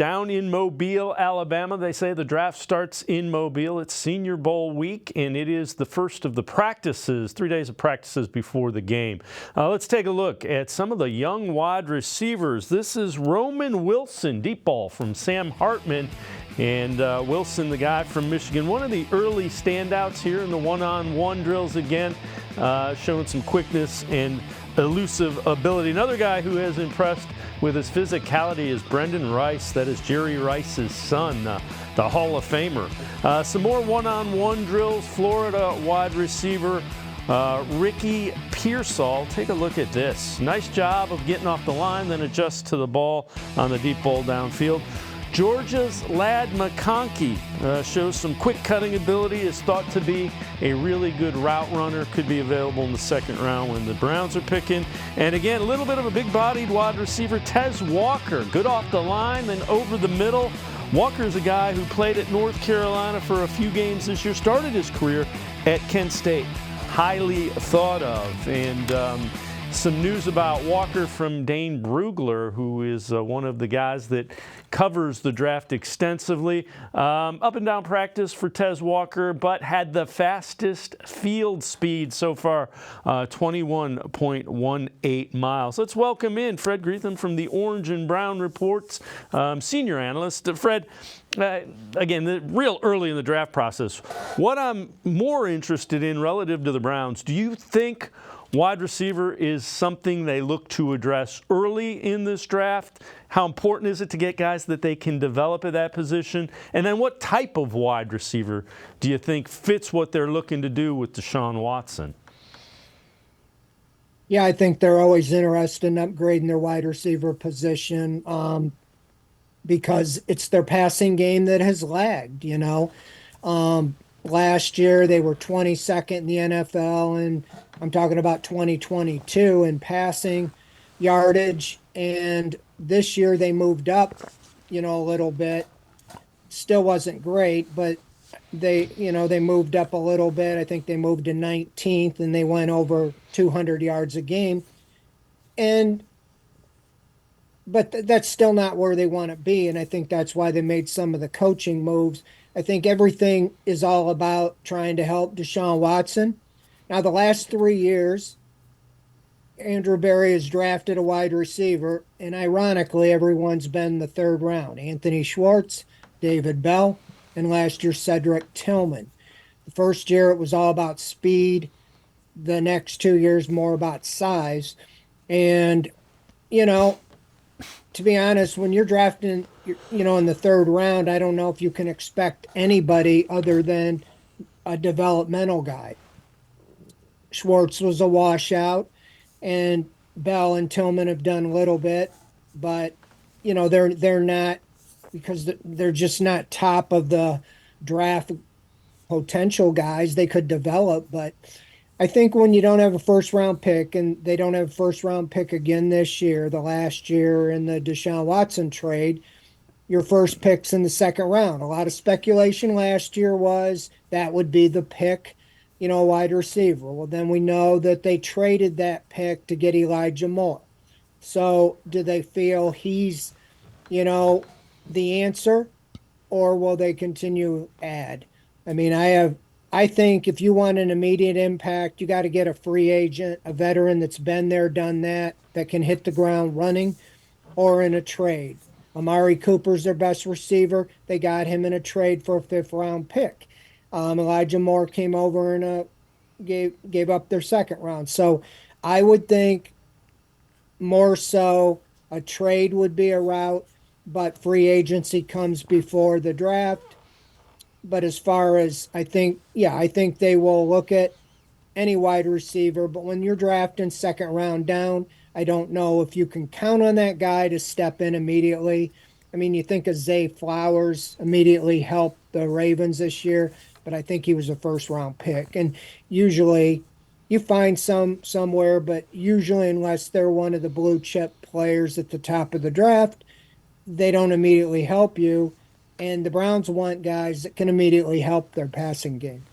down in Mobile, Alabama. They say the draft starts in Mobile. It's Senior Bowl week, and it is the first of the practices, 3 days of practices before the game. Let's take a look at some of the young wide receivers. This is Roman Wilson, deep ball from Sam Hartman. And Wilson, the guy from Michigan, one of the early standouts here in the one-on-one drills again, showing some quickness and elusive ability. Another guy who has impressed with his physicality is Brendan Rice. That is Jerry Rice's son, the Hall of Famer. Some more one-on-one drills. Florida wide receiver Ricky Pearsall. Take a look at this. Nice job of getting off the line, then adjust to the ball on the deep ball downfield. Georgia's Ladd McConkey shows some quick cutting ability, is thought to be a really good route runner, could be available in the second round when the Browns are picking. And again, a little bit of a big-bodied wide receiver, Tez Walker, good off the line, then over the middle. Walker's a guy who played at North Carolina for a few games this year, started his career at Kent State, highly thought of. And some news about Walker from Dane Brugler, who is one of the guys that covers the draft extensively. Up and down practice for Tez Walker, but had the fastest field speed so far, 21.18 miles. Let's welcome in Fred Greetham from the Orange and Brown Reports, senior analyst. Fred, again, real early in the draft process, what I'm more interested in relative to the Browns, do you think wide receiver is something they look to address early in this draft? How important is it to get guys that they can develop at that position? And then what type of wide receiver do you think fits what they're looking to do with Deshaun Watson? Yeah, I think they're always interested in upgrading their wide receiver position because it's their passing game that has lagged, you know. Last year, they were 22nd in the NFL, and I'm talking about 2022 in passing yardage. And this year, they moved up, a little bit. Still wasn't great, but they moved up a little bit. I think they moved to 19th, and they went over 200 yards a game. But that's still not where they want to be, and I think that's why they made some of the coaching moves. I think everything is all about trying to help Deshaun Watson. Now, the last 3 years, Andrew Berry has drafted a wide receiver, and ironically, everyone's been the third round. Anthony Schwartz, David Bell, and last year, Cedric Tillman. The first year, it was all about speed. The next 2 years, more about size. And, to be honest, when you're drafting, in the third round, I don't know if you can expect anybody other than a developmental guy. Schwartz was a washout, and Bell and Tillman have done a little bit, but they're not, because they're just not top of the draft potential guys. They could develop, but I think when you don't have a first-round pick, and they don't have a first-round pick again this year, the last year in the Deshaun Watson trade, your first pick's in the second round. A lot of speculation last year was that would be the pick, wide receiver. Well, then we know that they traded that pick to get Elijah Moore. So do they feel he's, the answer, or will they continue to add? I mean, I think if you want an immediate impact, you got to get a free agent, a veteran that's been there, done that can hit the ground running, or in a trade. Amari Cooper's their best receiver. They got him in a trade for a fifth-round pick. Elijah Moore came over and gave up their second round. So I would think more so a trade would be a route, but free agency comes before the draft. But as far as I think they will look at any wide receiver. But when you're drafting second round down, I don't know if you can count on that guy to step in immediately. I mean, you think of Zay Flowers immediately helped the Ravens this year, but I think he was a first-round pick. And usually you find somewhere, but usually unless they're one of the blue-chip players at the top of the draft, they don't immediately help you. And the Browns want guys that can immediately help their passing game.